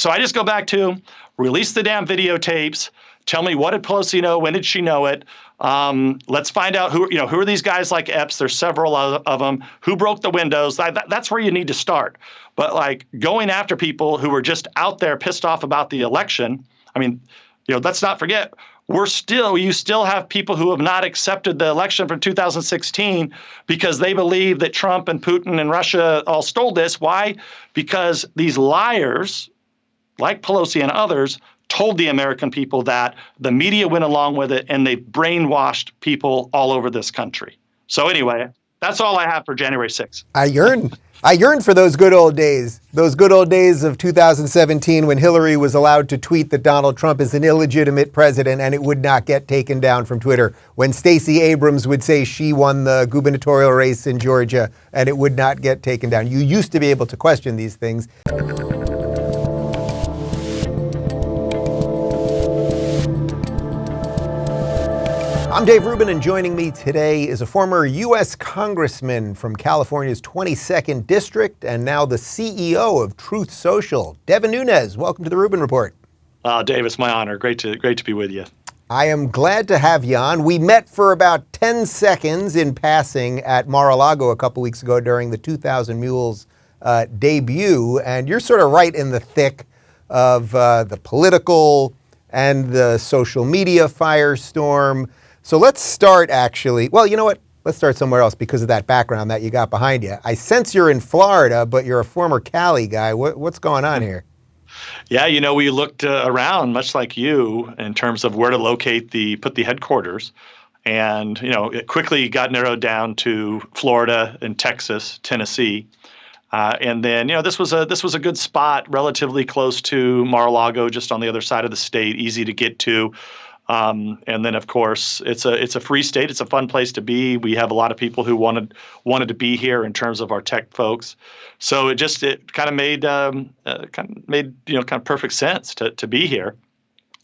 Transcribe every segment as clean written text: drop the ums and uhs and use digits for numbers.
So I just go back to release the damn videotapes. Tell me, what did Pelosi know? When did she know it? Let's find out who are these guys like Epps? There's several of them. Who broke the windows? That's where you need to start. But like going after people who were just out there pissed off about the election. I mean, let's not forget, you still have people who have not accepted the election from 2016 because they believe that Trump and Putin and Russia all stole this. Why? Because these liars, like Pelosi and others, told the American people that. The media went along with it, and they brainwashed people all over this country. So anyway, that's all I have for January 6th. I yearn for those good old days of 2017 when Hillary was allowed to tweet that Donald Trump is an illegitimate president and it would not get taken down from Twitter. When Stacey Abrams would say she won the gubernatorial race in Georgia and it would not get taken down. You used to be able to question these things. I'm Dave Rubin, and joining me today is a former U.S. Congressman from California's 22nd District and now the CEO of Truth Social, Devin Nunes. Welcome to the Rubin Report. Dave, it's my honor. Great to be with you. I am glad to have you on. We met for about 10 seconds in passing at Mar-a-Lago a couple weeks ago during the 2,000 Mules debut, and you're sort of right in the thick of the political and the social media firestorm. So let's start well, you know what? Let's start somewhere else because of that background that you got behind you. I sense you're in Florida, but you're a former Cali guy. What's going on here? Yeah, we looked around, much like you, in terms of where to put the headquarters. And, it quickly got narrowed down to Florida and Texas, Tennessee. And then, this was a good spot, relatively close to Mar-a-Lago, just on the other side of the state, easy to get to. And then, of course, it's a free state. It's a fun place to be. We have a lot of people who wanted to be here in terms of our tech folks. So it kind of made perfect sense to be here.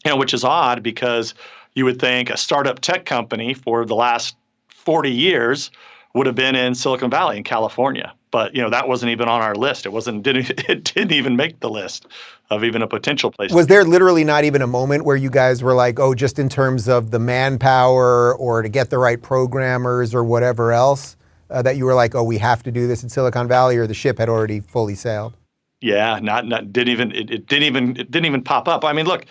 Which is odd because you would think a startup tech company for the last 40 years would have been in Silicon Valley in California. But, that wasn't even on our list. It didn't even make the list of even a potential place. Was there literally not even a moment where you guys were like, oh, just in terms of the manpower or to get the right programmers or whatever else, that you were like, oh, we have to do this in Silicon Valley, or the ship had already fully sailed? Yeah, it didn't even pop up. I mean, look,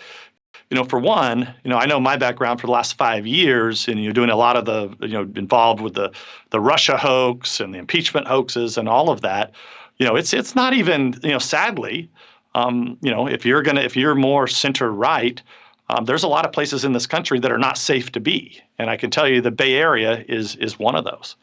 for one, I know my background for the last 5 years, and you're doing a lot of the, involved with the Russia hoax and the impeachment hoaxes and all of that. It's not even, sadly, if you're more center right, there's a lot of places in this country that are not safe to be, and I can tell you the Bay Area is one of those.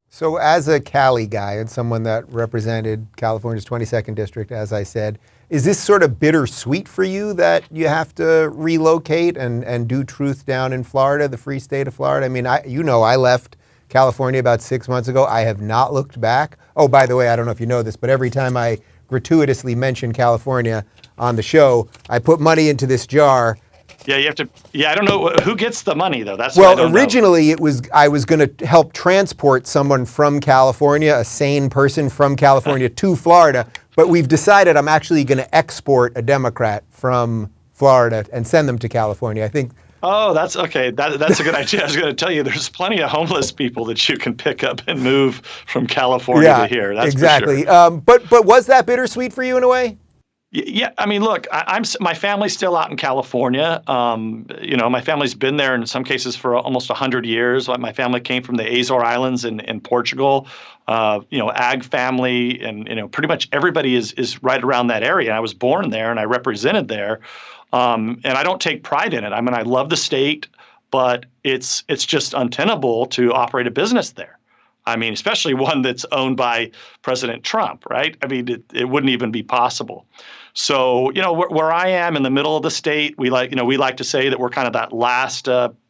So, as a Cali guy and someone that represented California's 22nd District, as I said, is this sort of bittersweet for you that you have to relocate and do Truth down in Florida, the free state of Florida? I mean, I left California about 6 months ago. I have not looked back. Oh, by the way, I don't know if you know this, but every time I gratuitously mention California on the show, I put money into this jar. Yeah, you have to. Yeah, I don't know who gets the money though. That's originally I was going to help transport someone from California, a sane person from California to Florida, but we've decided I'm actually going to export a Democrat from Florida and send them to California. I think. Oh, that's okay. That's a good idea. I was going to tell you, there's plenty of homeless people that you can pick up and move from California to here. That's exactly. For sure. But was that bittersweet for you in a way? Yeah, I mean, look, my family's still out in California. My family's been there in some cases for almost 100 years. My family came from the Azore Islands in Portugal. Ag family, and pretty much everybody is right around that area. I was born there and I represented there, and I don't take pride in it. I mean, I love the state, but it's just untenable to operate a business there. I mean, especially one that's owned by President Trump, right? I mean, it wouldn't even be possible. So, where I am in the middle of the state, we like to say that we're kind of that last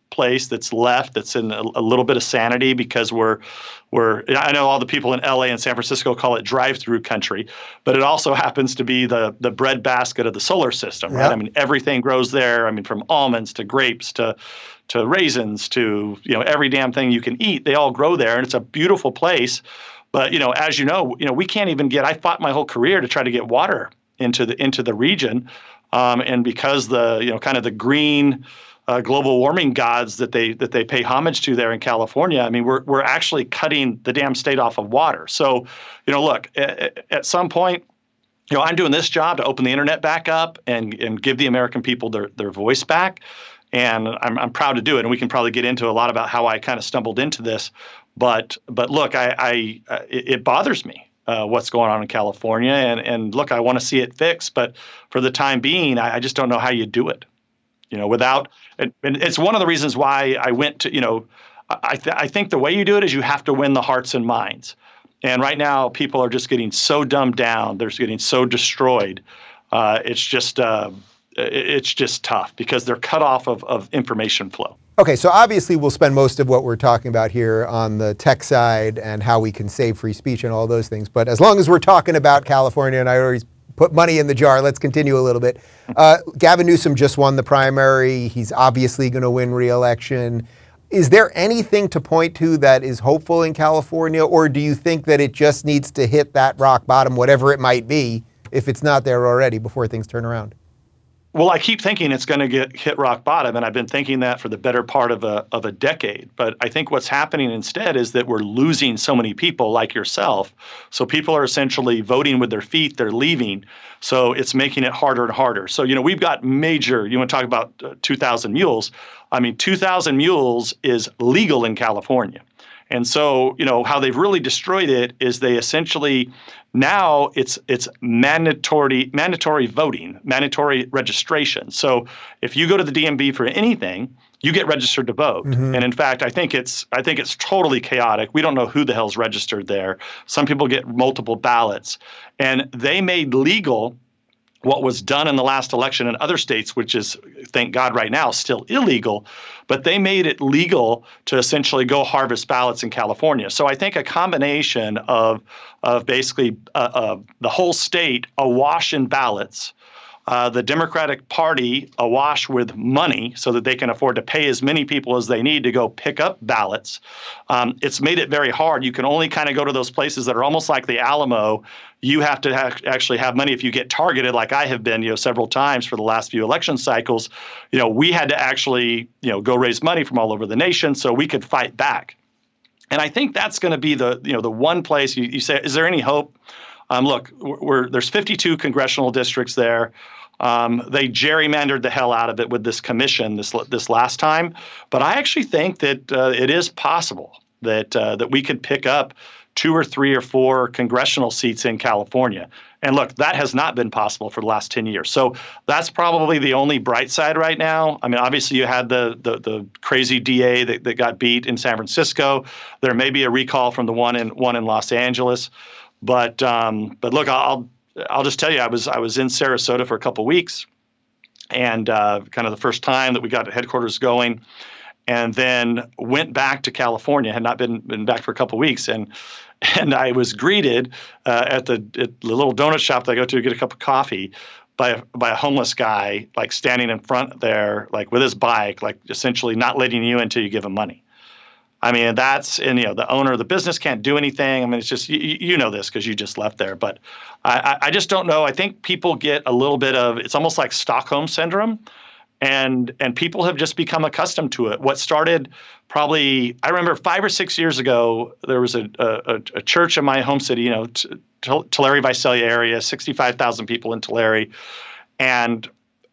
place that's left that's in a little bit of sanity, because I know all the people in LA and San Francisco call it drive-through country, but it also happens to be the breadbasket of the solar system, right? Yep. I mean, everything grows there. I mean, from almonds to grapes to raisins to, every damn thing you can eat, they all grow there, and it's a beautiful place. But, as we can't even I fought my whole career to try to get water into the region, and because kind of the green global warming gods that they pay homage to there in California, I mean, we're actually cutting the damn state off of water. So, look, at some point, I'm doing this job to open the internet back up and give the American people their voice back. And I'm proud to do it. And we can probably get into a lot about how I kind of stumbled into this. But look, it bothers me what's going on in California. And look, I want to see it fixed. But for the time being, I just don't know how you do it. Without, and it's one of the reasons why I went to, I think the way you do it is you have to win the hearts and minds. And right now, people are just getting so dumbed down. They're getting so destroyed. It's just tough because they're cut off of information flow. Okay, so obviously we'll spend most of what we're talking about here on the tech side and how we can save free speech and all those things. But as long as we're talking about California, and I always put money in the jar, let's continue a little bit. Gavin Newsom just won the primary. He's obviously going to win re-election. Is there anything to point to that is hopeful in California, or do you think that it just needs to hit that rock bottom, whatever it might be, if it's not there already, before things turn around? Well, I keep thinking it's going to hit rock bottom, and I've been thinking that for the better part of a decade. But I think what's happening instead is that we're losing so many people like yourself. So people are essentially voting with their feet; they're leaving. So it's making it harder and harder. So we've got major. You want to talk about 2,000 mules? I mean, 2,000 mules is legal in California. And so, how they've really destroyed it is they essentially now it's mandatory voting, mandatory registration. So if you go to the DMV for anything, you get registered to vote. Mm-hmm. And in fact, I think it's totally chaotic. We don't know who the hell's registered there. Some people get multiple ballots, and they made legal what was done in the last election in other states, which is, thank God, right now still illegal, but they made it legal to essentially go harvest ballots in California. So I think a combination of basically the whole state awash in ballots, the Democratic Party awash with money so that they can afford to pay as many people as they need to go pick up ballots. It's made it very hard. You can only kind of go to those places that are almost like the Alamo. You have to actually have money if you get targeted, like I have been, several times for the last few election cycles. We had to actually, go raise money from all over the nation so we could fight back. And I think that's going to be the one place you say, is there any hope? Look, there's 52 congressional districts there. They gerrymandered the hell out of it with this commission this last time. But I actually think that it is possible that we could pick up 2 or 3 or 4 congressional seats in California. And look, that has not been possible for the last 10 years. So that's probably the only bright side right now. I mean, obviously you had the crazy DA that got beat in San Francisco. There may be a recall from the one in Los Angeles. But look, I'll just tell you, I was in Sarasota for a couple of weeks, and kind of the first time that we got headquarters going, and then went back to California. Had not been back for a couple of weeks, and I was greeted at the little donut shop that I go to get a cup of coffee by a homeless guy, like standing in front there, like with his bike, like essentially not letting you in until you give him money. I mean, the owner of the business can't do anything. I mean, it's just, you know this because you just left there. But I just don't know. I think people get a little bit of, it's almost like Stockholm syndrome. And people have just become accustomed to it. What started probably, I remember 5 or 6 years ago, there was a church in my home city, Tulare, Visalia area, 65,000 people in Tulare. And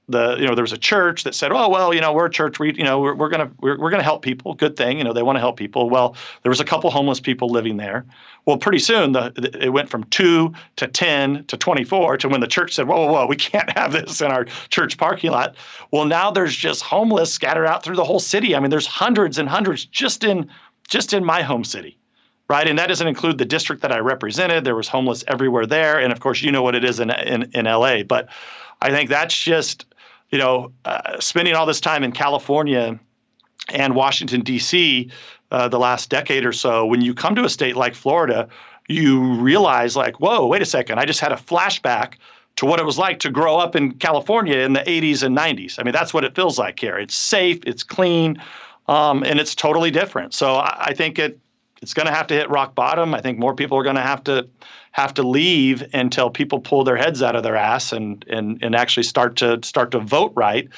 there was a church that said, oh, well, we're a church, we're going to help people. Good thing, they want to help people. Well, there was a couple homeless people living there. Well, pretty soon it went from 2 to 10 to 24 to when the church said, whoa, we can't have this in our church parking lot. Well, now there's just homeless scattered out through the whole city. I mean, there's hundreds and hundreds just in my home city. Right. And that doesn't include the district that I represented. There was homeless everywhere there. And of course, you know what it is in LA. But I think that's just, spending all this time in California and Washington, D.C. The last decade or so, when you come to a state like Florida, you realize like, whoa, wait a second. I just had a flashback to what it was like to grow up in California in the 80s and 90s. I mean, that's what it feels like here. It's safe, it's clean, and it's totally different. So I think it's going to have to hit rock bottom. I think more people are going to have to leave until people pull their heads out of their ass and actually start to vote right.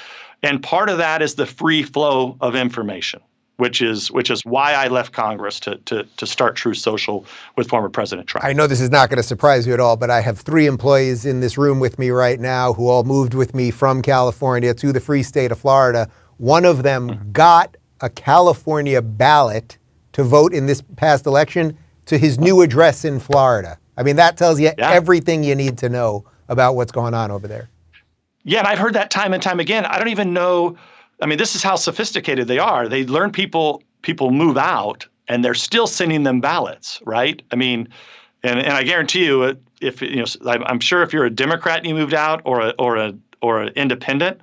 And part of that is the free flow of information, which is why I left Congress to start True Social with former President Trump. I know this is not going to surprise you at all, but I have 3 employees in this room with me right now who all moved with me from California to the free state of Florida. One of them got a California ballot to vote in this past election to his new address in Florida. I mean, that tells you everything you need to know about what's going on over there. Yeah, and I've heard that time and time again. I don't even know. I mean, this is how sophisticated they are. They learn people move out, and they're still sending them ballots, right? I mean, and I guarantee you, if I'm sure if you're a Democrat and you moved out, or an independent,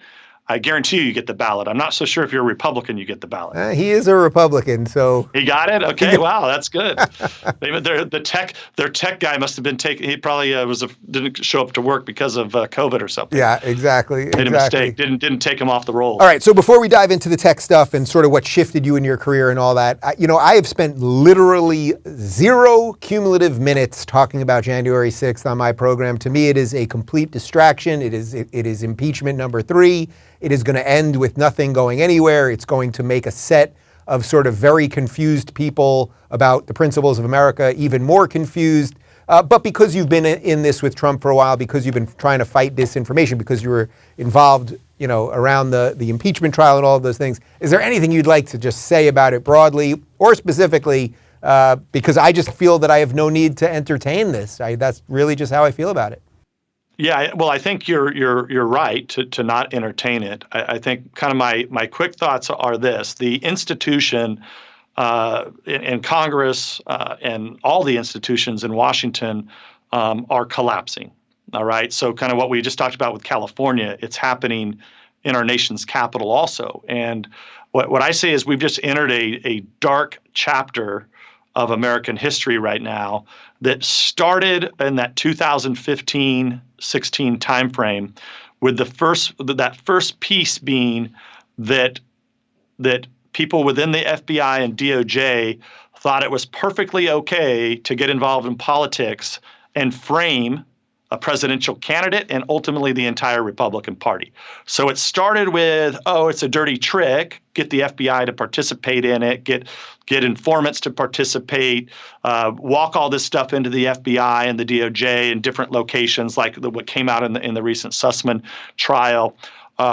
I guarantee you get the ballot. I'm not so sure if you're a Republican, you get the ballot. He is a Republican, so he got it. Okay, wow, that's good. Their tech guy must have been taken. He probably didn't show up to work because of COVID or something. Yeah, exactly. Made a mistake. Didn't take him off the roll. All right. So before we dive into the tech stuff and sort of what shifted you in your career and all that, I have spent literally 0 cumulative minutes talking about January 6th on my program. To me, it is a complete distraction. It is impeachment number 3. It is going to end with nothing going anywhere. It's going to make a set of sort of very confused people about the principles of America even more confused. But because you've been in this with Trump for a while, because you've been trying to fight disinformation, because you were involved, around the impeachment trial and all of those things, is there anything you'd like to just say about it broadly or specifically? Because I just feel that I have no need to entertain this. That's really just how I feel about it. Yeah, well, I think you're right to not entertain it. I think kind of my quick thoughts are this: the institution in Congress and all the institutions in Washington are collapsing. All right, so kind of what we just talked about with California, it's happening in our nation's capital also. And what I say is we've just entered a dark chapter of American history right now that started in that 2015-16 timeframe, with that first piece being that people within the FBI and DOJ thought it was perfectly okay to get involved in politics and frame a presidential candidate and ultimately the entire Republican Party. So it started with, it's a dirty trick, get the FBI to participate in it, get informants to participate, walk all this stuff into the FBI and the DOJ in different locations, like what came out in the recent Sussman trial,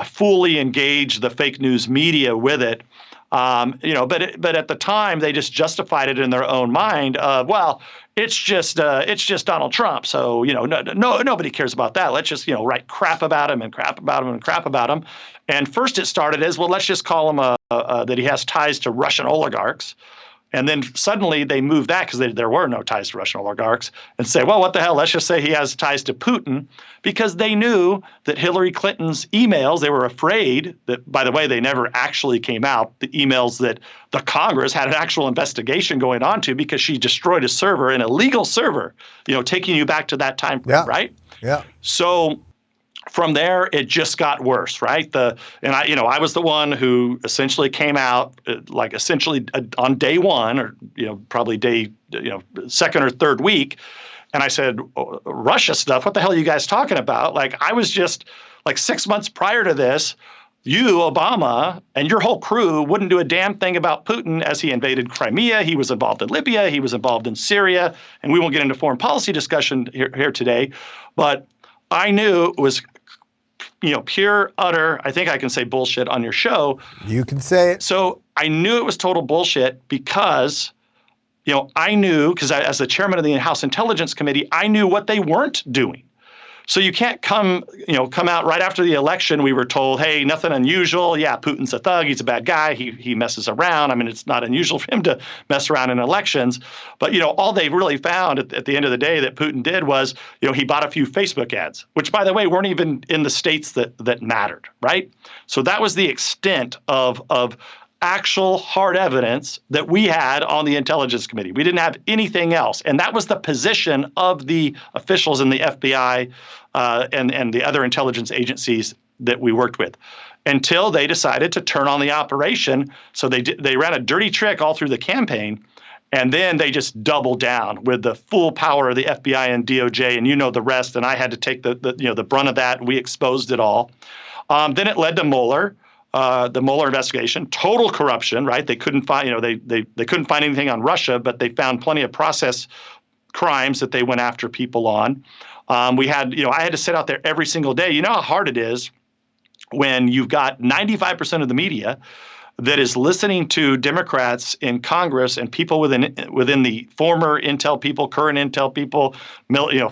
fully engage the fake news media with it. But at the time they just justified it in their own mind. It's just Donald Trump. So nobody cares about that. Let's just write crap about him and crap about him and crap about him. And first it started as, well, let's just call him that he has ties to Russian oligarchs. And then suddenly they moved that, because there were no ties to Russian oligarchs, and say, well, what the hell? Let's just say he has ties to Putin, because they knew that Hillary Clinton's emails, they were afraid that, by the way, they never actually came out, the emails that the Congress had an actual investigation going on to, because she destroyed a server, an illegal server, taking you back to that time frame, right? Yeah. So from there, it just got worse, right? I was the one who essentially came out, on day 1, or probably day second or third week, and I said, Russia stuff. What the hell are you guys talking about? Like, I was just 6 months prior to this, you, Obama, and your whole crew wouldn't do a damn thing about Putin as he invaded Crimea. He was involved in Libya. He was involved in Syria, and we won't get into foreign policy discussion here today, but I knew it was pure, utter, I think I can say bullshit on your show. You can say it. So I knew it was total bullshit because, I knew, because as the chairman of the House Intelligence Committee, I knew what they weren't doing. So you can't come out right after the election. We were told, hey, nothing unusual. Yeah, Putin's a thug. He's a bad guy. He messes around. I mean, it's not unusual for him to mess around in elections. But, all they really found at the end of the day that Putin did was, he bought a few Facebook ads, which, by the way, weren't even in the states that mattered, right? So that was the extent of actual hard evidence that we had on the Intelligence Committee. We didn't have anything else. And that was the position of the officials in the FBI and the other intelligence agencies that we worked with, until they decided to turn on the operation. So they ran a dirty trick all through the campaign. And then they just doubled down with the full power of the FBI and DOJ, and you know the rest. And I had to take the brunt of that. We exposed it all. Then it led to Mueller, the Mueller investigation, total corruption. Right? They couldn't find they couldn't find anything on Russia, but they found plenty of process crimes that they went after people on. I had to sit out there every single day. You know how hard it is when you've got 95% of the media that is listening to Democrats in Congress and people within the former intel people, current intel people,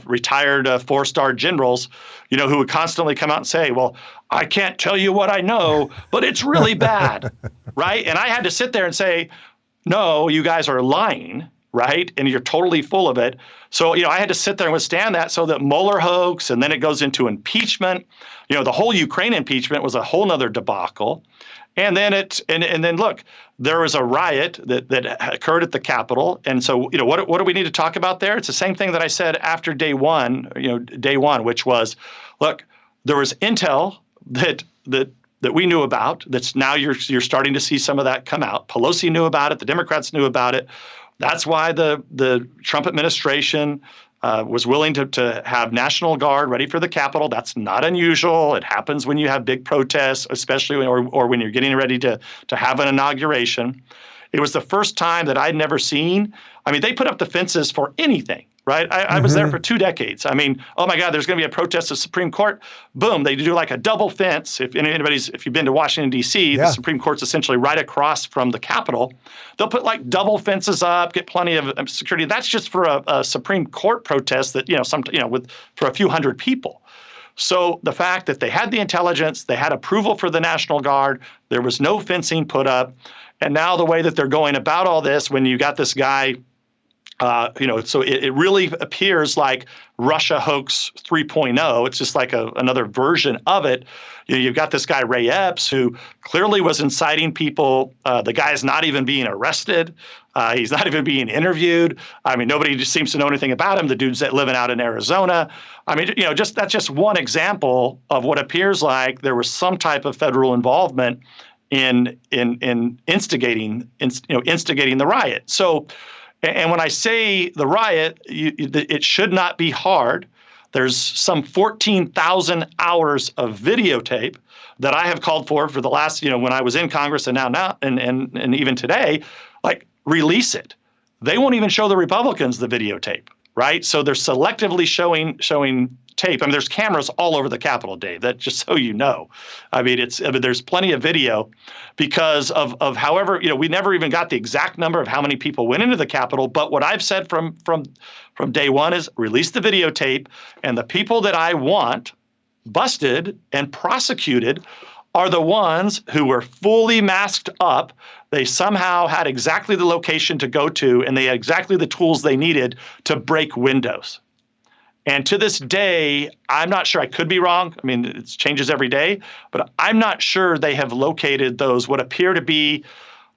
retired 4-star generals, who would constantly come out and say, well, I can't tell you what I know, but it's really bad, right? And I had to sit there and say, no, you guys are lying, right? And you're totally full of it. So, I had to sit there and withstand that, so that Mueller hoax, and then it goes into impeachment. The whole Ukraine impeachment was a whole nother debacle. And then look, there was a riot that occurred at the Capitol. And so, what do we need to talk about there? It's the same thing that I said after day one, which was, look, there was intel that we knew about. That's now you're starting to see some of that come out. Pelosi knew about it. The Democrats knew about it. That's why the Trump administration was willing to have National Guard ready for the Capitol. That's not unusual. It happens when you have big protests, especially when you're getting ready to have an inauguration. It was the first time that I'd never seen. I mean, they put up the fences for anything, right? I was there for 2 decades. I mean, oh my God, there's going to be a protest at the Supreme Court. Boom, they do like a double fence. If you've been to Washington, D.C., the Supreme Court's essentially right across from the Capitol. They'll put like double fences up, get plenty of security. That's just for a Supreme Court protest that, for a few hundred people. So the fact that they had the intelligence, they had approval for the National Guard, there was no fencing put up. And now the way that they're going about all this, when you got this guy, so it really appears like Russia hoax 3.0. It's just like another version of it. You've got this guy, Ray Epps, who clearly was inciting people. The guy is not even being arrested. He's not even being interviewed. I mean, nobody just seems to know anything about him. The dude's living out in Arizona. I mean, that's just one example of what appears like there was some type of federal involvement in instigating the riot. So, and when I say the riot, it should not be hard. There's some 14,000 hours of videotape that I have called for the last, when I was in Congress and now and even today, like, release it. They won't even show the Republicans the videotape, right? So they're selectively showing tape. I mean, there's cameras all over the Capitol, Dave. That just so you know. I mean, there's plenty of video because of however, we never even got the exact number of how many people went into the Capitol. But what I've said from day one is release the videotape, and the people that I want busted and prosecuted are the ones who were fully masked up. They somehow had exactly the location to go to, and they had exactly the tools they needed to break windows. And to this day, I'm not sure. I could be wrong. I mean, it changes every day, but I'm not sure they have located those what appear to be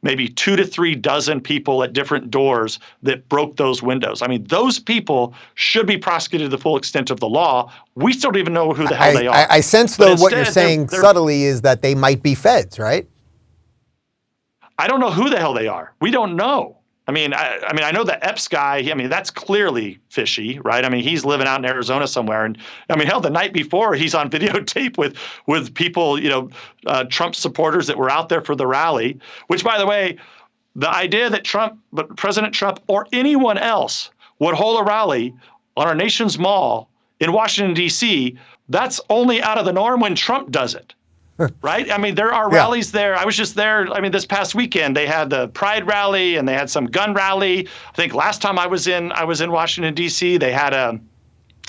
maybe 2 to 3 dozen people at different doors that broke those windows. I mean, those people should be prosecuted to the full extent of the law. We still don't even know who the hell they are. I sense, though, what you're saying subtly is that they might be feds, right? I don't know who the hell they are. We don't know. I mean, I know the Epps guy. I mean, that's clearly fishy, right? I mean, he's living out in Arizona somewhere, and I mean, hell, the night before he's on videotape with people, Trump supporters that were out there for the rally. Which, by the way, the idea that President Trump, or anyone else would hold a rally on our nation's mall in Washington, D.C., that's only out of the norm when Trump does it. Right? I mean, there are rallies there. I was just there. I mean, this past weekend, they had the Pride rally and they had some gun rally. I think last time I was in Washington, D.C., they had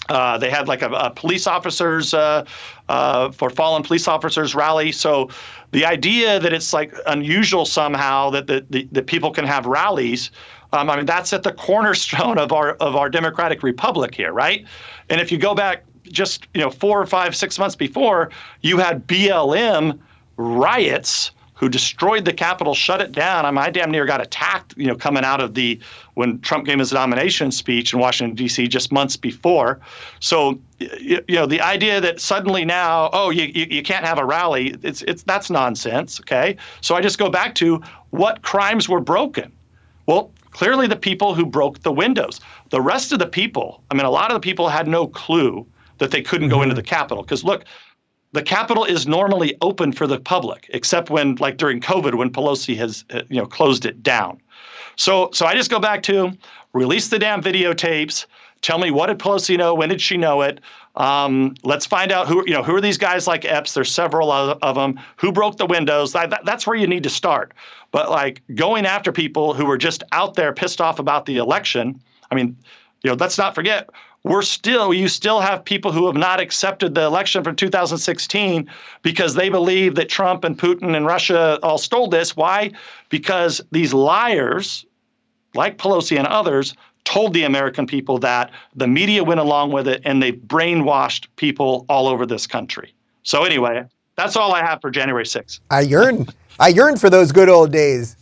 like a police officers for fallen police officers rally. So the idea that it's like unusual somehow that people can have rallies, I mean, that's at the cornerstone of our democratic republic here, right? And if you go back just 4 or 5, 6 months before, you had BLM riots who destroyed the Capitol, shut it down. I mean, I damn near got attacked, coming out of when Trump gave his nomination speech in Washington, D.C. just months before. So, the idea that suddenly now, you can't have a rally, that's nonsense. Okay, so I just go back to what crimes were broken. Well, clearly the people who broke the windows. The rest of the people, I mean, a lot of the people had no clue that they couldn't go into the Capitol. Because look, the Capitol is normally open for the public, except when, like during COVID, when Pelosi has, closed it down. So I just go back to release the damn videotapes. Tell me, what did Pelosi know? When did she know it? Let's find out who are these guys like Epps? There's several of them. Who broke the windows? That's where you need to start. But like going after people who were just out there pissed off about the election. I mean, let's not forget, you still have people who have not accepted the election from 2016 because they believe that Trump and Putin and Russia all stole this. Why? Because these liars, like Pelosi and others, told the American people that. The media went along with it, and they brainwashed people all over this country. So anyway, that's all I have for January 6th. I yearn for those good old days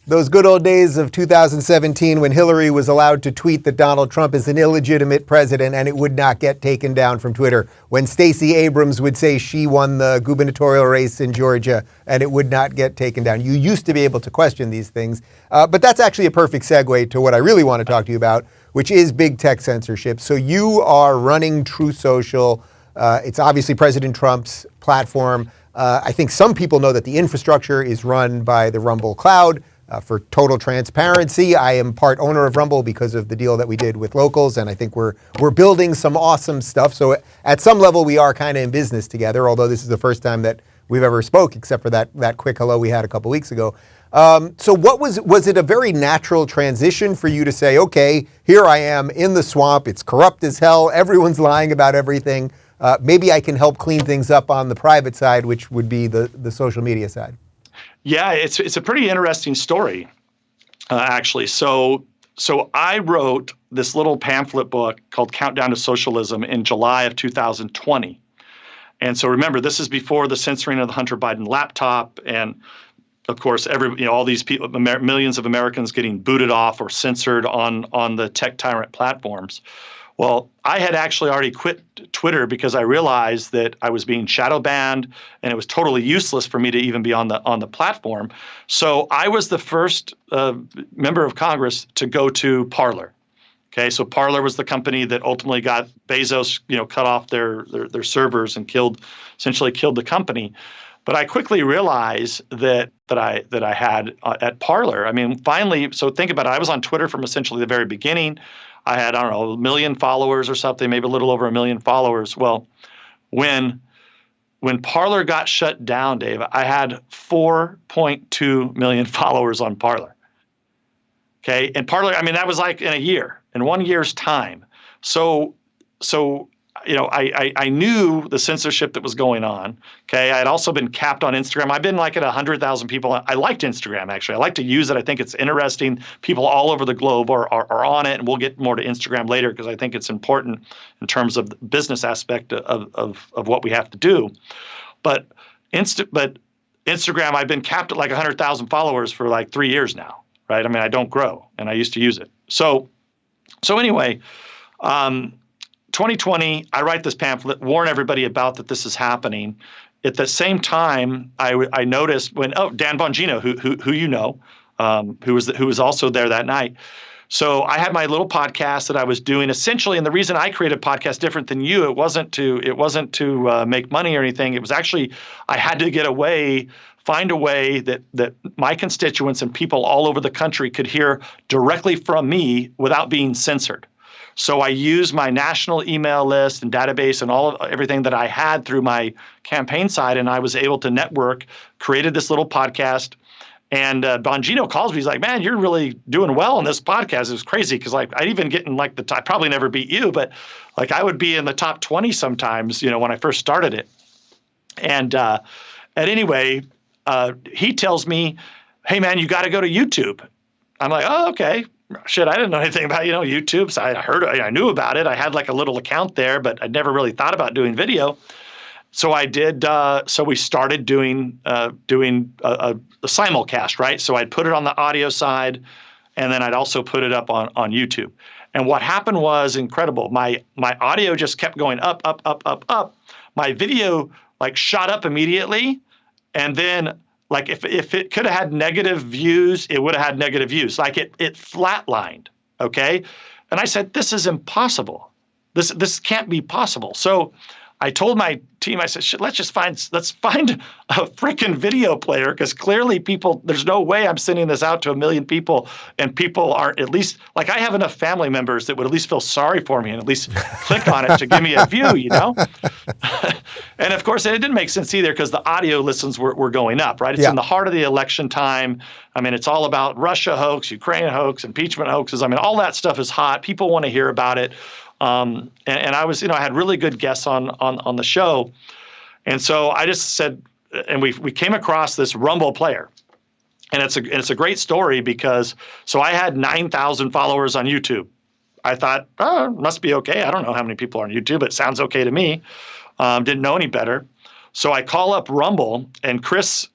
of 2017 when Hillary was allowed to tweet that Donald Trump is an illegitimate president and it would not get taken down from Twitter. When Stacey Abrams would say she won the gubernatorial race in Georgia and it would not get taken down. You used to be able to question these things. But that's actually a perfect segue to what I really want to talk to you about, which is big tech censorship. So you are running Truth Social. It's obviously President Trump's platform. I think some people know that the infrastructure is run by the Rumble cloud. For total transparency, I am part owner of Rumble because of the deal that we did with locals, and I think we're building some awesome stuff. So at some level, we are kind of in business together, although this is the first time that we've ever spoke, except for that quick hello we had a couple weeks ago. So what was it a very natural transition for you to say, okay, here I am in the swamp, it's corrupt as hell, everyone's lying about everything. Maybe I can help clean things up on the private side, which would be the social media side. Yeah, it's a pretty interesting story, actually. So I wrote this little pamphlet book called Countdown to Socialism in July of 2020. And so remember, this is before the censoring of the Hunter Biden laptop. And of course, all these people, millions of Americans getting booted off or censored on the tech tyrant platforms. Well, I had actually already quit Twitter because I realized that I was being shadow banned and it was totally useless for me to even be on the platform. So I was the first member of Congress to go to Parler. Okay, so Parler was the company that ultimately got Bezos, cut off their servers and essentially killed the company. But I quickly realized that I had at Parler. I mean, finally, so think about it. I was on Twitter from essentially the very beginning. I had, 1 million followers or something, maybe a little over 1 million followers. Well, when Parler got shut down, Dave, I had 4.2 million followers on Parler. Okay, and Parler, I mean, that was like in 1 year's time. So I knew the censorship that was going on. Okay, I had also been capped on Instagram. I've been like at 100,000 people. I liked Instagram, actually. I like to use it. I think it's interesting. People all over the globe are on it, and we'll get more to Instagram later because I think it's important in terms of the business aspect of what we have to do. But Instagram, I've been capped at like 100,000 followers for like 3 years now, right? I mean, I don't grow, and I used to use it. So anyway, 2020, I write this pamphlet, warn everybody about that this is happening. At the same time, I noticed Dan Bongino, who was also there that night. So I had my little podcast that I was doing essentially, and the reason I created a podcast different than you, it wasn't to make money or anything. It was actually I had to find a way that my constituents and people all over the country could hear directly from me without being censored. So I used my national email list and database and everything that I had through my campaign side, and I was able to network, created this little podcast. And Bongino calls me. He's like, "Man, you're really doing well on this podcast." It was crazy because like I'd even get in like I probably never beat you, but like I would be in the top 20 sometimes, when I first started it. And anyway, he tells me, "Hey, man, you got to go to YouTube." I'm like, "Oh, okay." Shit, I didn't know anything about, YouTube. So I knew about it. I had like a little account there, but I'd never really thought about doing video. So I did. So we started doing a simulcast, right? So I'd put it on the audio side, and then I'd also put it up on YouTube. And what happened was incredible. My audio just kept going up, up, up, up, up. My video like shot up immediately, and then Like if it could have had negative views, it would have had negative views. Like it flatlined. Okay. And I said, this is impossible. This can't be possible. So I told my team, I said, let's find a freaking video player, because clearly there's no way I'm sending this out to 1 million people and people aren't, at least, like, I have enough family members that would at least feel sorry for me and at least click on it to give me a view, you know? And of course, it didn't make sense either, because the audio listens were going up, right? It's in the heart of the election time. I mean, it's all about Russia hoax, Ukraine hoax, impeachment hoaxes. I mean, all that stuff is hot. People want to hear about it. And I was, I had really good guests on the show. And so I just said, and we came across this Rumble player. And it's a great story, because so I had 9,000 followers on YouTube. I thought, oh, it must be okay. I don't know how many people are on YouTube. It sounds okay to me. Didn't know any better. So I call up Rumble, and Chris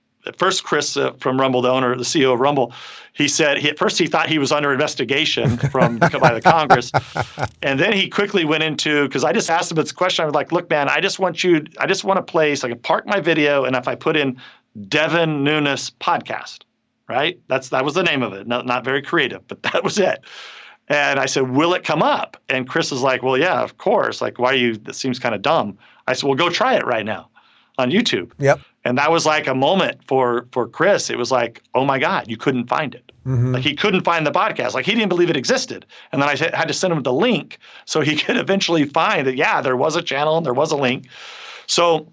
from Rumble, the owner, the CEO of Rumble, he said at first he thought he was under investigation by the Congress. And then he quickly went into, because I just asked him this question. I was like, look, man, I just want a place I can park my video, and if I put in Devin Nunes podcast, right? That was the name of it. Not very creative, but that was it. And I said, will it come up? And Chris is like, well, yeah, of course. Like, that seems kind of dumb. I said, well, go try it right now on YouTube. Yep. And that was like a moment for Chris. It was like, oh my God, you couldn't find it. Mm-hmm. Like, he couldn't find the podcast. Like, he didn't believe it existed. And then I had to send him the link so he could eventually find that, yeah, there was a channel and there was a link. So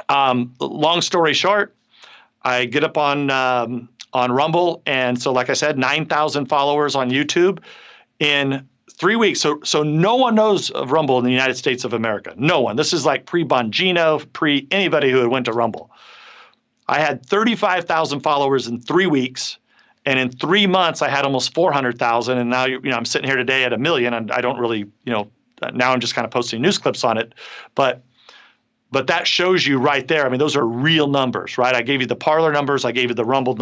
long story short, I get up on Rumble. And so, like I said, 9,000 followers on YouTube in 3 weeks. So no one knows of Rumble in the United States of America. No one. This is like pre-Bongino, pre-anybody who had went to Rumble. I had 35,000 followers in 3 weeks. And in 3 months, I had almost 400,000. And now, I'm sitting here today at 1 million. And I don't really, now I'm just kind of posting news clips on it. But that shows you right there. I mean, those are real numbers, right? I gave you the Parler numbers. I gave you the Rumble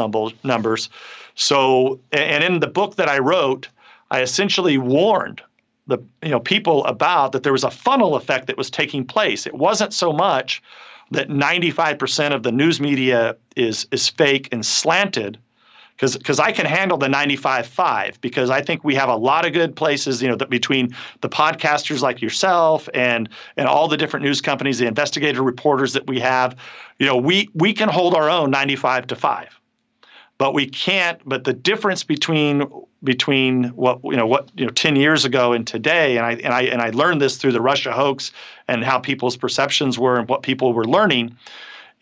numbers. So, and in the book that I wrote, I essentially warned the people about that there was a funnel effect that was taking place. It wasn't so much that 95% of the news media is fake and slanted, because I can handle the 95.5, because I think we have a lot of good places, that between the podcasters like yourself and all the different news companies, the investigative reporters that we have, we can hold our own 95-5. But we can't. But the difference between what 10 years ago and today, and I learned this through the Russia hoax and how people's perceptions were and what people were learning,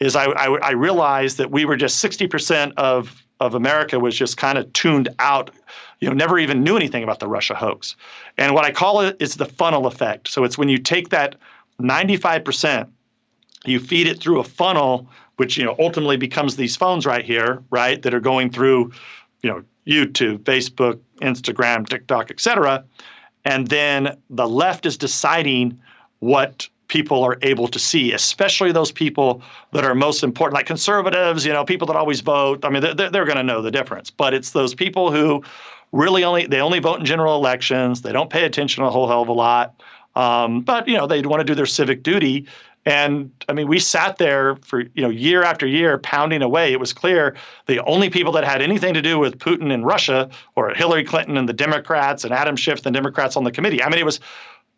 is I realized that we were just 60% of America was just kind of tuned out, never even knew anything about the Russia hoax. And what I call it is the funnel effect. So it's when you take that 95%, you feed it through a funnel, which ultimately becomes these phones right here, right, that are going through, YouTube, Facebook, Instagram, TikTok, et cetera. And then the left is deciding what people are able to see, especially those people that are most important, like conservatives, people that always vote. I mean, they're going to know the difference. But it's those people who really only vote in general elections. They don't pay attention a whole hell of a lot. But they want to do their civic duty. And I mean, we sat there for, year after year pounding away. It was clear the only people that had anything to do with Putin and Russia or Hillary Clinton and the Democrats and Adam Schiff and the Democrats on the committee. I mean, it was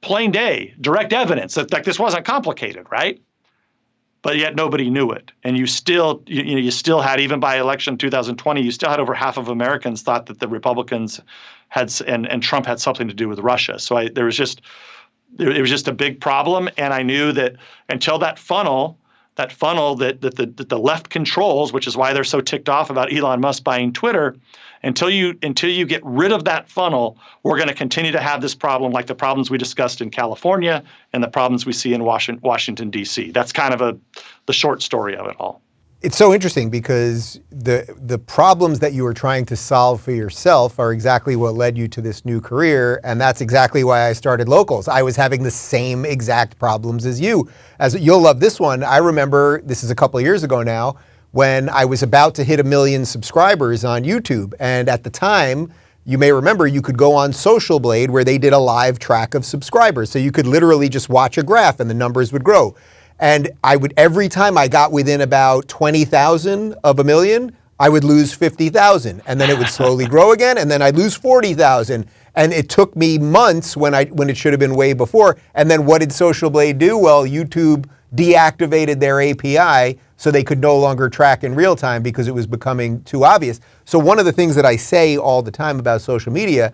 plain day, direct evidence that like this wasn't complicated, right? But yet nobody knew it. And you still had, even by election 2020, you still had over half of Americans thought that the Republicans had and Trump had something to do with Russia. So it was just a big problem. And I knew that until that funnel that the left controls, which is why they're so ticked off about Elon Musk buying Twitter, until you get rid of that funnel, we're going to continue to have this problem, like the problems we discussed in California and the problems we see in Washington, D.C. That's kind of the short story of it all. It's so interesting because the problems that you were trying to solve for yourself are exactly what led you to this new career, and that's exactly why I started Locals. I was having the same exact problems as you. As you'll love this one, I remember, this is a couple of years ago now, when I was about to hit 1 million subscribers on YouTube. And at the time, you may remember, you could go on Social Blade where they did a live track of subscribers. So you could literally just watch a graph and the numbers would grow. And every time I got within about 20,000 of a million, I would lose 50,000, and then it would slowly grow again, and then I'd lose 40,000. And it took me months when it should have been way before. And then what did Social Blade do? Well, YouTube deactivated their API so they could no longer track in real time because it was becoming too obvious. So one of the things that I say all the time about social media,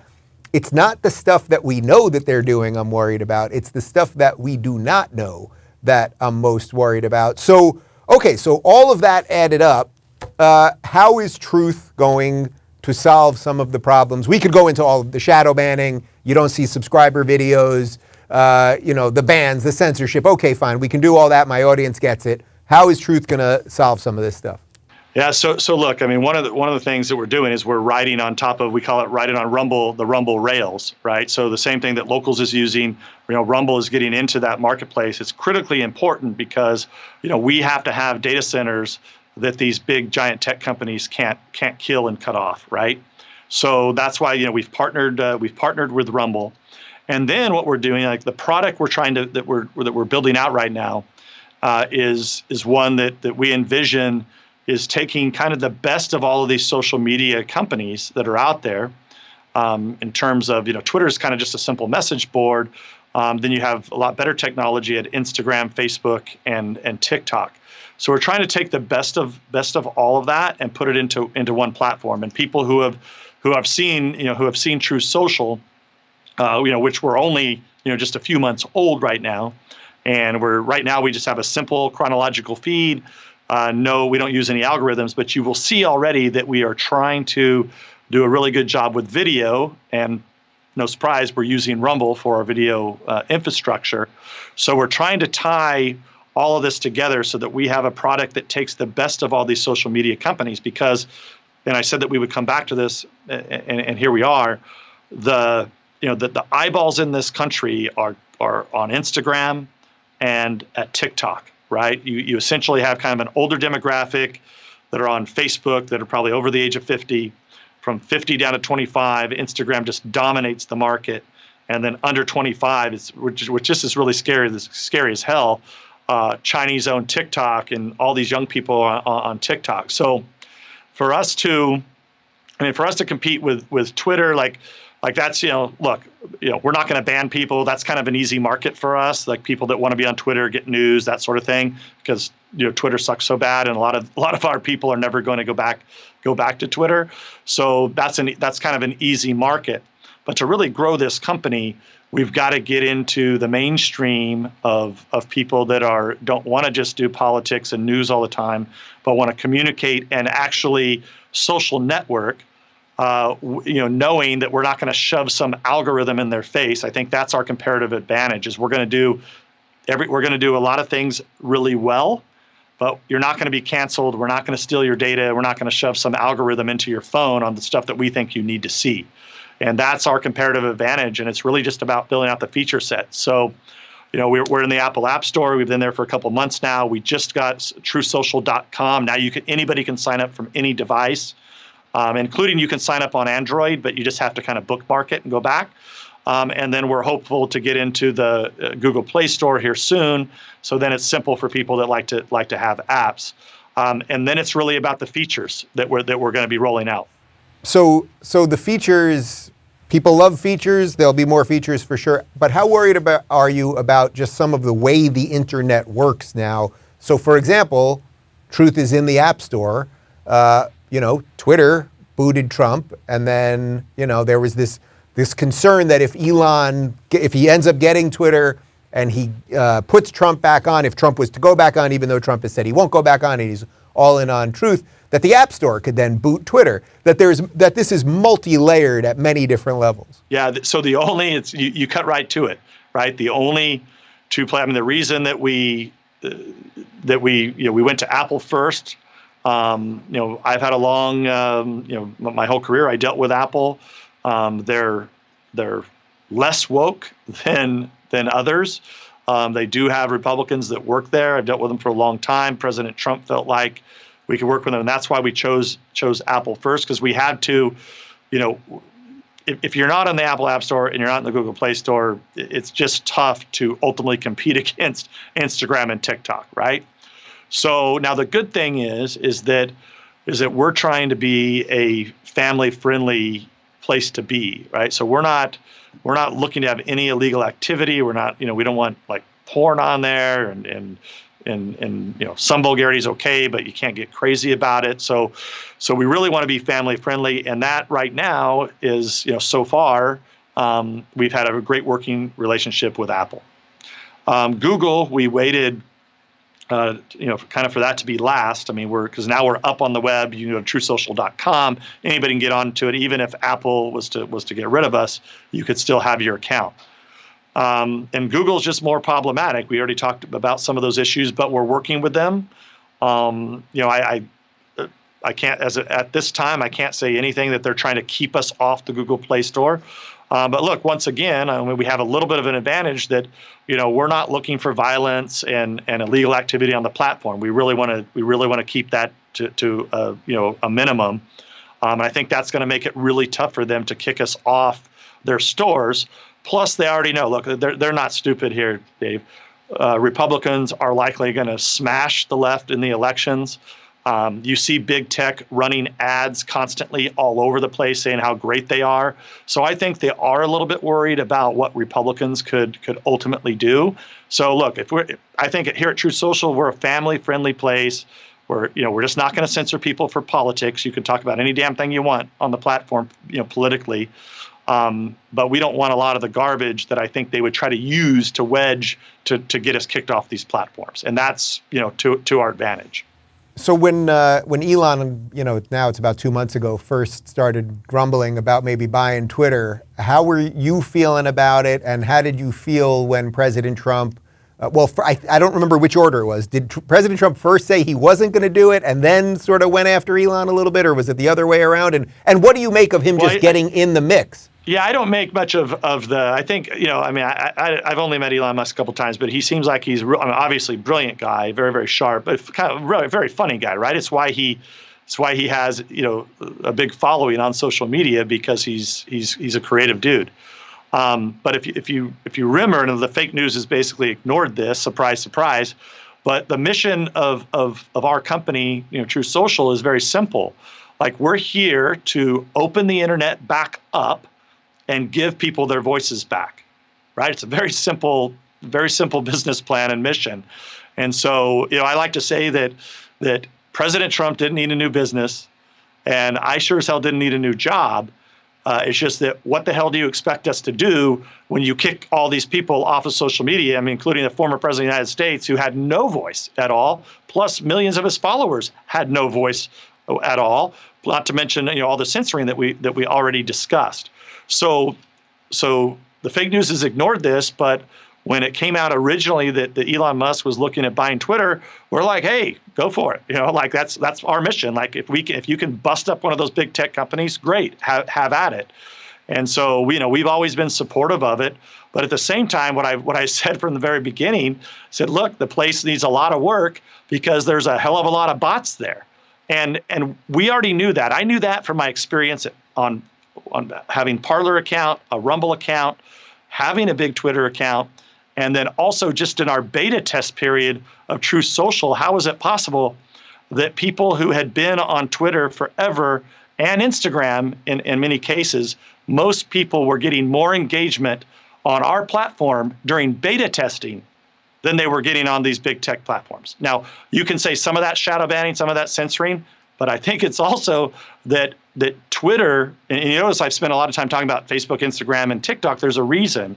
it's not the stuff that we know that they're doing I'm worried about. It's the stuff that we do not know that I'm most worried about. So, okay, so all of that added up, how is Truth going to solve some of the problems? We could go into all of the shadow banning. You don't see subscriber videos, the bans, the censorship. Okay, fine. We can do all that. My audience gets it. How is Truth going to solve some of this stuff? Yeah. So look, I mean, one of the things that we're doing is we're riding on top of, we call it riding on Rumble, the Rumble rails, right? So the same thing that Locals is using, Rumble is getting into that marketplace. It's critically important because, we have to have data centers that these big giant tech companies can't kill and cut off, right? So that's why we've partnered with Rumble, and then what we're doing, like the product that we're building out right now, is one that we envision is taking kind of the best of all of these social media companies that are out there, in terms of Twitter is kind of just a simple message board. Then you have a lot better technology at Instagram, Facebook, and TikTok. So we're trying to take the best of all of that and put it into one platform. And people who have seen True Social, which we're only just a few months old right now, and we just have a simple chronological feed. No, we don't use any algorithms, but you will see already that we are trying to do a really good job with video, and no surprise, we're using Rumble for our video infrastructure. So we're trying to tie all of this together so that we have a product that takes the best of all these social media companies. Because, and I said that we would come back to this, and here we are. The eyeballs in this country are on Instagram and at TikTok, right? You essentially have kind of an older demographic that are on Facebook that are probably over the age of 50. From 50 down to 25, Instagram just dominates the market, and then under 25, which just is really scary. This scary as hell. Chinese-owned TikTok, and all these young people are on TikTok. So for us to compete with Twitter, like that's, look, we're not going to ban people. That's kind of an easy market for us, like people that want to be on Twitter, get news, that sort of thing, because Twitter sucks so bad, and a lot of our people are never going to go back to Twitter. So that's kind of an easy market. But to really grow this company, we've got to get into the mainstream of people that don't want to just do politics and news all the time, but want to communicate and actually social network, knowing that we're not going to shove some algorithm in their face. I think that's our comparative advantage. Is we're going to do a lot of things really well, but you're not going to be canceled. We're not going to steal your data. We're not going to shove some algorithm into your phone on the stuff that we think you need to see. And that's our comparative advantage. And it's really just about building out the feature set. So, we're in the Apple App Store. We've been there for a couple months now. We just got truesocial.com. Now anybody can sign up from any device, including you can sign up on Android, but you just have to kind of bookmark it and go back. And then we're hopeful to get into the Google Play Store here soon. So then it's simple for people that like to have apps. And then it's really about the features that we're going to be rolling out. So the features, people love features. There'll be more features for sure. But how worried are you about just some of the way the internet works now? So, for example, Truth is in the App Store. Twitter booted Trump, and then there was this concern that if he ends up getting Twitter and he puts Trump back on, if Trump was to go back on, even though Trump has said he won't go back on and he's all in on Truth, that the App Store could then boot Twitter, that this is multi-layered at many different levels. Yeah, so you cut right to it, right? The only the reason that we went to Apple first, I've had a long, my whole career I dealt with Apple. They're less woke than others. They do have Republicans that work there. I've dealt with them for a long time. President Trump felt like we could work with them, and that's why we chose Apple first, because we had to, if you're not on the Apple App Store and you're not in the Google Play Store, it's just tough to ultimately compete against Instagram and TikTok, right? So now the good thing is that we're trying to be a family-friendly place to be, right? So we're not looking to have any illegal activity. We're not, we don't want like porn on there, and some vulgarity is okay, but you can't get crazy about it. So we really want to be family friendly, and that right now is, so far we've had a great working relationship with Apple. Google, we waited kind of for that to be last. I mean, because now we're up on the web. You go to truthsocial.com. Anybody can get onto it. Even if Apple was to get rid of us, you could still have your account. And Google's just more problematic. We already talked about some of those issues, but we're working with them. I can't, at this time, I can't say anything that they're trying to keep us off the Google Play Store. But look, once again, we have a little bit of an advantage that, we're not looking for violence and illegal activity on the platform. We really want to keep that to a minimum. And I think that's going to make it really tough for them to kick us off their stores. Plus, they already know. Look, they're not stupid here, Dave. Republicans are likely going to smash the left in the elections. You see big tech running ads constantly all over the place saying how great they are. So I think they are a little bit worried about what Republicans could ultimately do. So look, I think here at Truth Social, we're a family-friendly place. We're just not going to censor people for politics. You can talk about any damn thing you want on the platform, politically. But we don't want a lot of the garbage that I think they would try to use to wedge to get us kicked off these platforms. And that's, to our advantage. So when Elon, now it's about 2 months ago, first started grumbling about maybe buying Twitter, how were you feeling about it? And how did you feel when President Trump, I don't remember which order it was. Did President Trump first say he wasn't going to do it and then sort of went after Elon a little bit, or was it the other way around? And what do you make of him getting in the mix? Yeah, I don't make much of the. I think I've only met Elon Musk a couple times, but he seems like he's obviously a brilliant guy, very very sharp, but kind of really very funny guy, right? It's why he has a big following on social media, because he's a creative dude. But if you remember, and the fake news has basically ignored this. Surprise, surprise. But the mission of our company, Truth Social, is very simple. Like, we're here to open the internet back up and give people their voices back, right? It's a very simple business plan and mission. And so, I like to say that President Trump didn't need a new business, and I sure as hell didn't need a new job. It's just that, what the hell do you expect us to do when you kick all these people off of social media? I mean, including the former president of the United States, who had no voice at all, plus millions of his followers had no voice at all, not to mention all the censoring that we already discussed. So the fake news has ignored this, but when it came out originally that Elon Musk was looking at buying Twitter, we're like, hey, go for it. Like, that's our mission. Like, if you can bust up one of those big tech companies, great, have at it. And so we've always been supportive of it, but at the same time, what I said from the very beginning, said, look, the place needs a lot of work because there's a hell of a lot of bots there. And we already knew that. I knew that from my experience on having Parler account, a Rumble account, having a big Twitter account, and then also just in our beta test period of Truth Social. How is it possible that people who had been on Twitter forever and Instagram in many cases, most people were getting more engagement on our platform during beta testing than they were getting on these big tech platforms? Now, you can say some of that shadow banning, some of that censoring, but I think it's also that Twitter, and you notice I've spent a lot of time talking about Facebook, Instagram, and TikTok. There's a reason.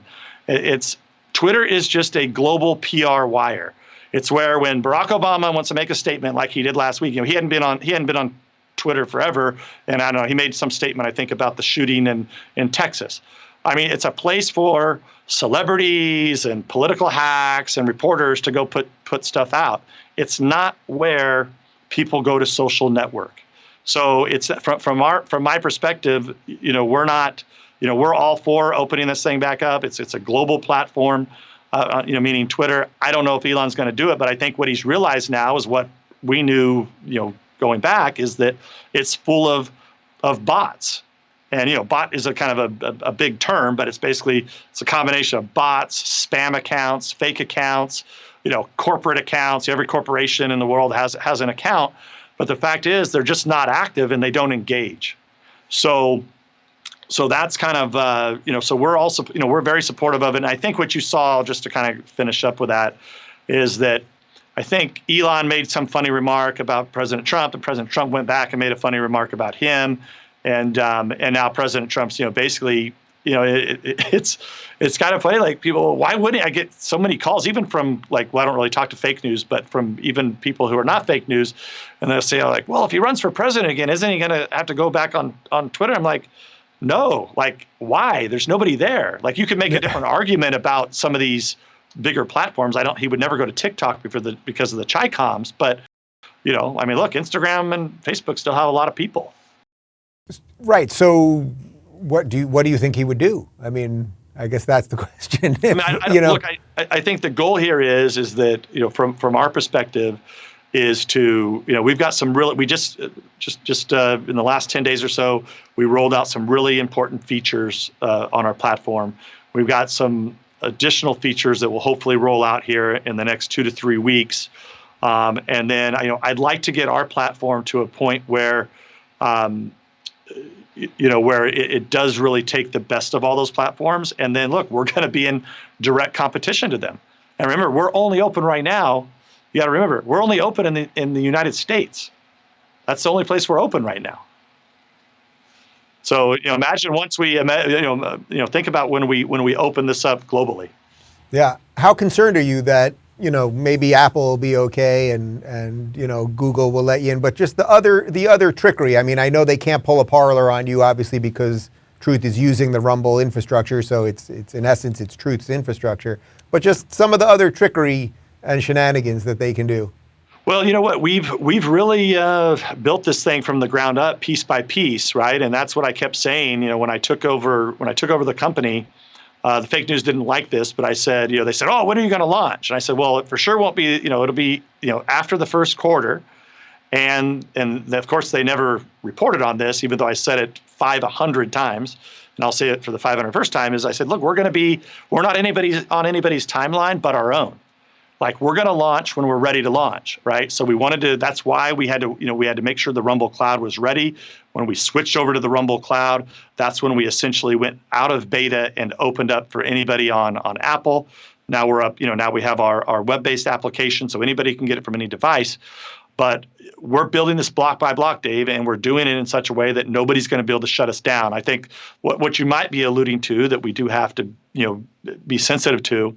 Twitter is just a global PR wire. It's where, when Barack Obama wants to make a statement like he did last week, he hadn't been on Twitter forever, and I don't know, he made some statement, I think, about the shooting in Texas. I mean, it's a place for celebrities and political hacks and reporters to go put stuff out. It's not where people go to social network. So it's from my perspective, we're all for opening this thing back up. It's a global platform, meaning Twitter. I don't know if Elon's going to do it, but I think what he's realized now is what we knew, going back, is that it's full of bots. And bot is a kind of a big term, but it's a combination of bots, spam accounts, fake accounts, corporate accounts. Every corporation in the world has an account, but the fact is they're just not active and they don't engage. So that's kind of so we're also we're very supportive of it. And I think what you saw, just to kind of finish up with that, is that I think Elon made some funny remark about President Trump, and President Trump went back and made a funny remark about him. And now President Trump's, basically, it's kind of funny. Like, people, why wouldn't I get so many calls, even from, like, well, I don't really talk to fake news, but from even people who are not fake news, and they'll say, like, well, if he runs for president again, isn't he going to have to go back on Twitter? I'm like, no, like, why? There's nobody there. Like, you could make a different argument about some of these bigger platforms. He would never go to TikTok because of the Chi-Coms, but I mean, look, Instagram and Facebook still have a lot of people. Right. So what do you think he would do? I mean, I guess that's the question. Look, I think the goal here is that, from our perspective, is to, we've got some really, we just in the last 10 days or so, we rolled out some really important features on our platform. We've got some additional features that will hopefully roll out here in the next 2 to 3 weeks. And then, I'd like to get our platform to a point where, where it does really take the best of all those platforms. And then, look, we're going to be in direct competition to them. And remember, we're only open right now. You got to remember, we're only open in the United States. That's the only place we're open right now. So, imagine once we, think about when we open this up globally. Yeah. How concerned are you that, maybe Apple will be okay and Google will let you in, but just the other trickery? I mean, I know they can't pull a parlor on you, obviously, because Truth is using the Rumble infrastructure. So it's in essence, it's Truth's infrastructure, but just some of the other trickery and shenanigans that they can do. Well, you know what? We've really built this thing from the ground up, piece by piece, right? And that's what I kept saying. When I took over the company, the fake news didn't like this, but I said, they said, "Oh, when are you going to launch?" And I said, "Well, it for sure won't be. It'll be after the first quarter." And of course, they never reported on this, even though I said it 500 times. And I'll say it for the 501st time. Is I said, "Look, we're not on anybody's timeline but our own. Like, we're going to launch when we're ready to launch," right? So we wanted to. That's why we had to make sure the Rumble Cloud was ready. When we switched over to the Rumble Cloud, that's when we essentially went out of beta and opened up for anybody on Apple. Now we're up. Now we have our web-based application, so anybody can get it from any device. But we're building this block by block, Dave, and we're doing it in such a way that nobody's going to be able to shut us down. I think what you might be alluding to, that we do have to be sensitive to,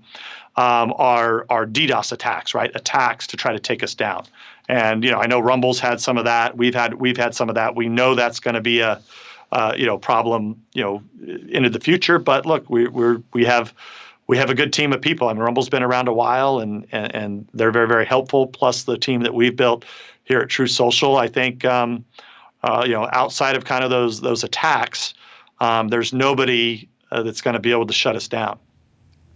are DDoS attacks, right? Attacks to try to take us down. And I know Rumble's had some of that. We've had some of that. We know that's going to be a problem into the future. But look, we have a good team of people. I mean, Rumble's been around a while, and they're very, very helpful. Plus the team that we've built here at Truth Social, I think outside of kind of those attacks, there's nobody that's going to be able to shut us down.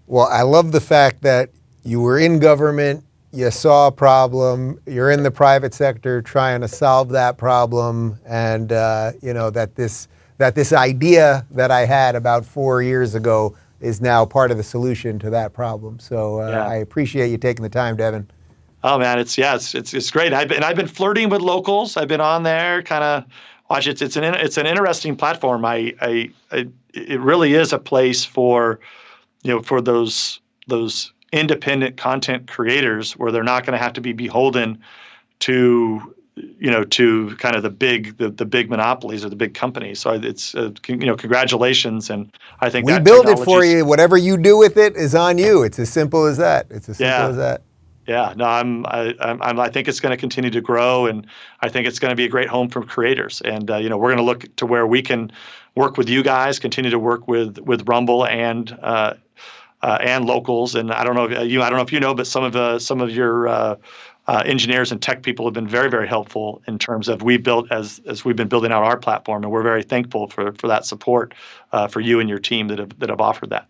Well, I love the fact that you were in government, you saw a problem, you're in the private sector trying to solve that problem, and that this idea that I had about 4 years ago is now part of the solution to that problem. So I appreciate you taking the time, Devin. Oh man, it's great. I've been flirting with locals. I've been on there, kind of watch it. It's an interesting platform. It really is a place for for those independent content creators, where they're not going to have to be beholden to kind of the big monopolies or the big companies. So it's congratulations, and I think we build it for you. Whatever you do with it is on you. It's as simple as that. It's as simple as that. Yeah, no, I think it's going to continue to grow, and I think it's going to be a great home for creators. And we're going to look to where we can work with you guys, continue to work with Rumble and locals. And I don't know if you know, but some of your engineers and tech people have been very, very helpful in terms of we've built as we've been building out our platform, and we're very thankful for that support for you and your team that have offered that.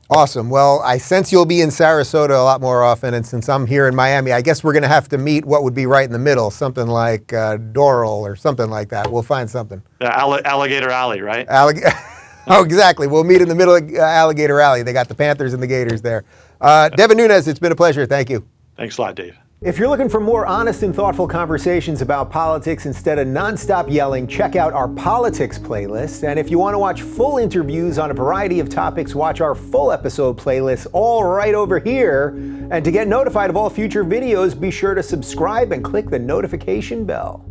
Awesome. Well, I sense you'll be in Sarasota a lot more often, and since I'm here in Miami, I guess we're going to have to meet what would be right in the middle, something like Doral or something like that. We'll find something. Alligator Alley, right? Oh, exactly. We'll meet in the middle of Alligator Alley. They got the Panthers and the Gators there. Devin Nunes, it's been a pleasure. Thank you. Thanks a lot, Dave. If you're looking for more honest and thoughtful conversations about politics instead of nonstop yelling, check out our politics playlist. And if you want to watch full interviews on a variety of topics, watch our full episode playlist all right over here. And to get notified of all future videos, be sure to subscribe and click the notification bell.